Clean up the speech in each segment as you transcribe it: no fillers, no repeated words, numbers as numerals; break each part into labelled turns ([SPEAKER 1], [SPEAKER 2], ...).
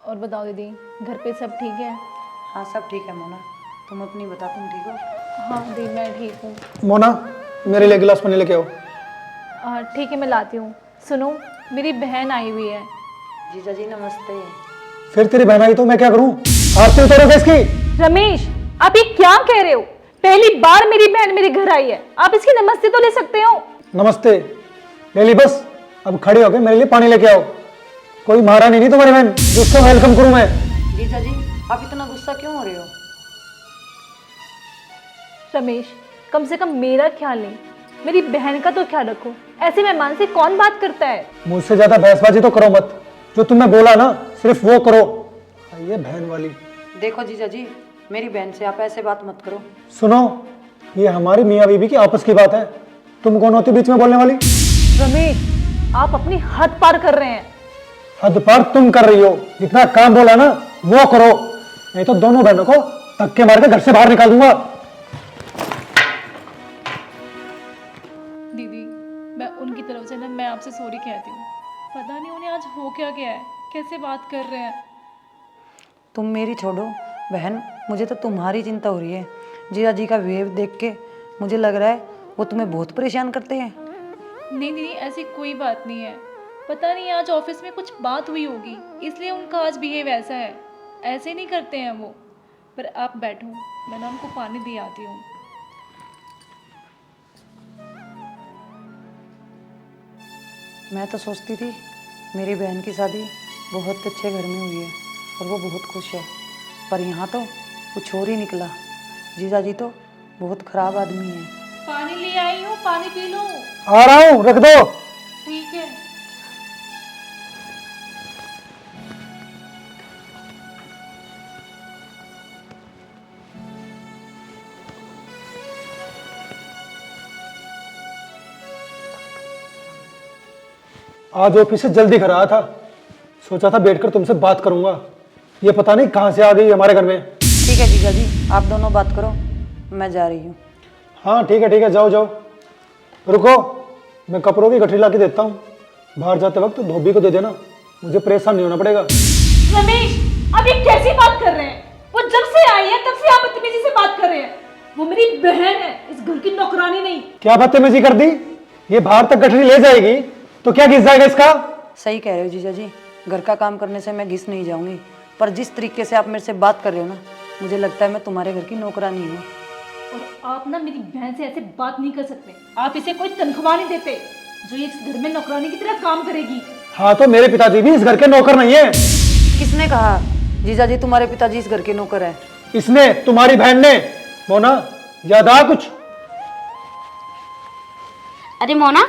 [SPEAKER 1] और बताओ दीदी, घर पे सब ठीक है?
[SPEAKER 2] हाँ सब ठीक है मोना, तुम अपनी बता, तुम ठीक हो?
[SPEAKER 1] हाँ दी, मैं ठीक हूँ।
[SPEAKER 3] मोना, मेरे लिए गिलास पानी लेके आओ।
[SPEAKER 1] ठीक है, मैं लाती हूँ। सुनो, मेरी बहन आई हुई है।
[SPEAKER 2] जीजा जी नमस्ते।
[SPEAKER 3] फिर तेरी बहन आई तो मैं क्या करूं? आरती उतारोगे इसकी?
[SPEAKER 1] रमेश, आप ये क्या कह रहे हो? पहली बार मेरी बहन मेरे घर आई है, आप इसकी नमस्ते तो ले सकते हो।
[SPEAKER 3] नमस्ते ले ली बस, अब खड़े होके मेरे लिए पानी लेके आओ। कोई महारानी नहीं तुम्हारी बहन जिसको वेलकम करूं मैं।
[SPEAKER 2] जीजा जी आप इतना गुस्सा क्यों हो रहे हो?
[SPEAKER 1] रमेश, कम से कम मेरा ख्याल नहीं, मेरी बहन का तो ख्याल रखो। ऐसे मेहमान से कौन बात करता है?
[SPEAKER 3] मुझसे ज्यादा बहसबाजी तो करो मत, जो तुमने बोला ना सिर्फ वो करो। ये बहन वाली।
[SPEAKER 2] देखो जीजा जी, मेरी बहन से आप ऐसे बात मत करो।
[SPEAKER 3] सुनो, ये हमारी मियाँ बीबी की आपस की बात है, तुम कौन होती बीच में बोलने वाली?
[SPEAKER 1] रमेश, आप अपनी हद पार कर रहे हैं।
[SPEAKER 3] हद पार तुम कर रही हो, जितना काम बोला ना वो करो, नहीं तो दोनों बहनों को धक्के मार के घर से बाहर निकाल दूंगा।
[SPEAKER 1] दीदी, मैं उनकी तरफ से ना मैं आपसे सॉरी कहती हूँ। पता नहीं उन्हें आज हो क्या गया है, कैसे बात कर रहे हैं।
[SPEAKER 2] तुम मेरी छोड़ो बहन, मुझे तो तुम्हारी चिंता हो रही है। जीजा जी का बिहेव देख के मुझे लग रहा है वो तुम्हें बहुत परेशान करते हैं।
[SPEAKER 1] नहीं दीदी, ऐसी कोई बात नहीं है। पता नहीं आज ऑफिस में कुछ बात हुई होगी, इसलिए उनका आज बिहेव ऐसा है। ऐसे नहीं करते हैं वो। पर आप बैठो, मैं ना उनको पानी दे आती हूँ।
[SPEAKER 2] मैं तो सोचती थी मेरी बहन की शादी बहुत अच्छे घर में हुई है और वो बहुत खुश है, पर यहाँ तो कुछ और ही निकला। जीजा जी तो बहुत खराब आदमी है।
[SPEAKER 1] पानी ले आई हूँ, पानी पी लो।
[SPEAKER 3] आ रहा हूँ, रख दो।
[SPEAKER 1] ठीक है।
[SPEAKER 3] आज ऑफिस से जल्दी घर आया था, सोचा था बैठकर तुमसे बात करूंगा। ये पता नहीं कहां से आ गई हमारे घर में।
[SPEAKER 2] ठीक है जीजा जी, आप दोनों बात करो, मैं जा रही हूँ।
[SPEAKER 3] हाँ ठीक है, जाओ जाओ। रुको, मैं कपड़ों की गठरी ला के देता हूँ, बाहर जाते वक्त धोबी को दे देना, मुझे परेशान नहीं होना पड़ेगा।
[SPEAKER 1] रमेश, आप ये कैसी बात कर रहे हैं? वो जब से आई है तब से आप बदतमीजी से बात कर रहे हैं। वो मेरी बहन है, इस घर की नौकरानी नहीं।
[SPEAKER 3] क्या बदतमीजी कर दी? ये बाहर तक गठरी ले जाएगी तो क्या घिस जाएगा इसका?
[SPEAKER 2] सही कह रहे हो जीजा जी, घर का काम करने से मैं घिस नहीं जाऊंगी, पर जिस तरीके से आप मेरे से बात कर रहे हो ना, मुझे लगता है मैं तुम्हारे घर की नौकरानी हूँ।
[SPEAKER 1] और आप ना मेरी बहन से ऐसे बात नहीं कर सकते। आप इसे कोई तनख्वाह नहीं देते जो ये इस घर में नौकरानी की तरह काम करेगी।
[SPEAKER 3] हाँ तो मेरे पिताजी भी इस घर के नौकर नहीं है।
[SPEAKER 2] किसने कहा जीजा जी तुम्हारे पिताजी इस घर के नौकर है?
[SPEAKER 3] इसने, तुम्हारी बहन ने। मोना, याद आ कुछ?
[SPEAKER 4] अरे मोना,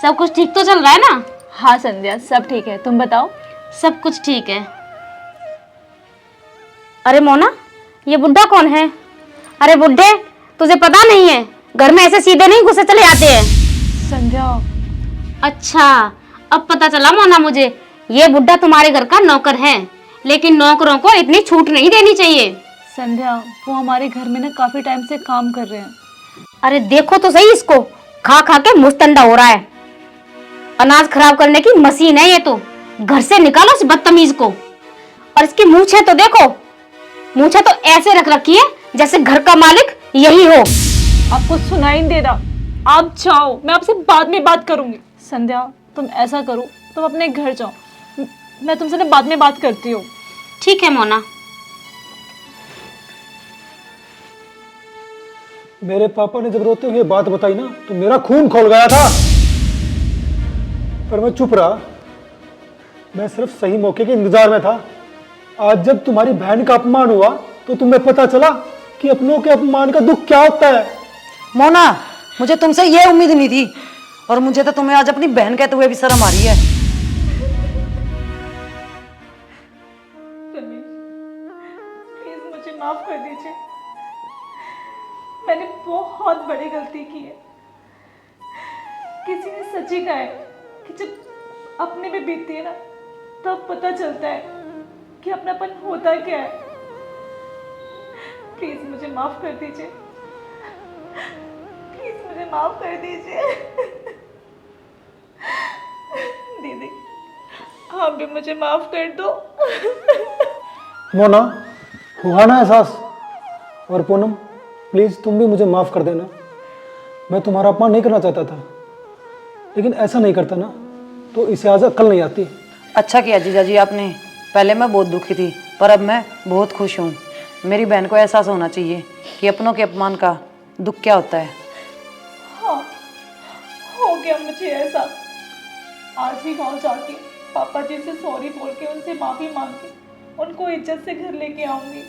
[SPEAKER 4] सब कुछ ठीक तो चल रहा है ना?
[SPEAKER 1] हाँ संध्या, सब ठीक है, तुम बताओ।
[SPEAKER 4] सब कुछ ठीक है। अरे मोना, ये बुड्ढा कौन है? अरे बुड्ढे, तुझे पता नहीं है, घर में ऐसे सीधे नहीं घुसे चले आते हैं।
[SPEAKER 1] संध्या,
[SPEAKER 4] अच्छा, अब पता चला मोना मुझे, ये बुड्ढा तुम्हारे घर का नौकर है, लेकिन नौकरों को इतनी छूट नहीं देनी चाहिए।
[SPEAKER 1] संध्या, वो हमारे घर में ना काफी टाइम से काम कर रहे हैं।
[SPEAKER 4] अरे देखो तो सही, इसको खा खा के मुस्तंडा हो रहा है। अनाज खराब करने की मशीन है ये तो। घर से निकालो इस बदतमीज को। और इसकी मूछें तो देखो, मूछें तो ऐसे रख रखी है जैसे घर का मालिक यही हो।
[SPEAKER 1] आपको सुनाई नहीं दे रहा? आप जाओ, मैं आपसे बाद में बात करूंगी। संध्या, तुम ऐसा करो, तुम अपने घर जाओ, मैं तुमसे ना बाद में बात करती हूँ।
[SPEAKER 4] ठीक है मोना।
[SPEAKER 3] मेरे पापा ने जब रोते हुए बात बताई ना तो मेरा खून खौल गया था, पर मैं चुप रहा। मैं सिर्फ सही मौके के इंतजार में था। आज जब तुम्हारी बहन का अपमान हुआ तो तुम्हें पता चला कि अपनों के अपमान का दुख क्या होता है।
[SPEAKER 2] मोना, मुझे तुमसे ये उम्मीद नहीं थी, और मुझे तो तुम्हें आज अपनी बहन कहते हुए भी शर्म आ रही है।
[SPEAKER 1] प्लीज मुझे माफ कर दीजिए, मैंने बहुत बड़ी गलती की है। किसी ने सच ही कहा है कि जब अपने पे बीतती है ना, तब पता चलता है कि अपनापन होता क्या है। प्लीज मुझे माफ कर दीजिए, प्लीज मुझे माफ कर दीजिए। दीदी, आप भी मुझे माफ कर दो।
[SPEAKER 3] मोना, हुआ ना एहसास? और पूनम, प्लीज़ तुम भी मुझे माफ़ कर देना। मैं तुम्हारा अपमान नहीं करना चाहता था, लेकिन ऐसा नहीं करता ना तो इसे आज अक्ल नहीं आती।
[SPEAKER 2] अच्छा किया जीजा जी आपने। पहले मैं बहुत दुखी थी, पर अब मैं बहुत खुश हूँ। मेरी बहन को एहसास होना चाहिए कि अपनों के अपमान का दुख क्या होता है।
[SPEAKER 1] हाँ, हो गया मुझे ऐसा। आज ही गाँव जाके पापा जी से सॉरी बोल के उनसे माफ़ी मांग के उनको इज्जत से घर लेके आऊँगी।